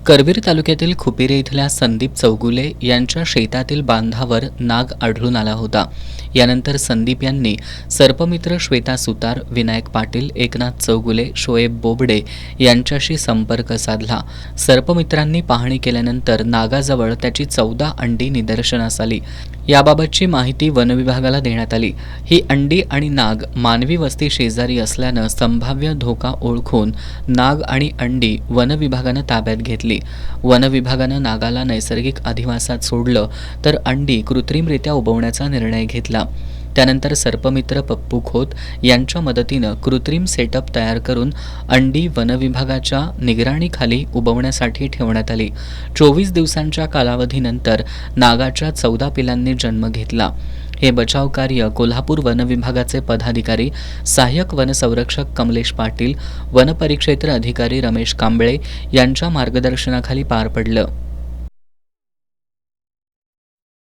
करवीर तालुक्यातील खुपिरे इथल्या संदीप चौगुले यांच्या शेतातील बांधावर नाग आढळून आला होता. यानंतर संदीप यांनी सर्पमित्र श्वेता सुतार, विनायक पाटील, एकनाथ चौगुले, शोएब बोबडे यांच्याशी संपर्क साधला. सर्पमित्रांनी पाहणी केल्यानंतर नागाजवळ त्याची 14 अंडी निदर्शनास आली. याबाबतची माहिती वनविभागाला देण्यात आली. ही अंडी आणि नाग मानवी वस्ती शेजारी असल्यानं संभाव्य धोका ओळखून नाग आणि अंडी वनविभागानं ताब्यात घेतली. वनविभागानं नागाला नैसर्गिक अधिवासात सोडलं तर अंडी कृत्रिमरित्या उबवण्याचा निर्णय घेतला. त्यानंतर सर्पमित्र पप्पू खोत यांच्या मदतीनं कृत्रिम सेटअप तयार करून अंडी वनविभागाच्या निगराणीखाली उबवण्यासाठी ठेवण्यात आली. 24 दिवसांच्या कालावधीनंतर नागाच्या 14 पिलांनी जन्म घेतला. हे बचाव कार्य कोल्हापूर वनविभागाचे पदाधिकारी, सहाय्यक वनसंरक्षक कमलेश पाटील, वनपरिक्षेत्र अधिकारी रमेश कांबळे यांच्या मार्गदर्शनाखाली पार पडलं.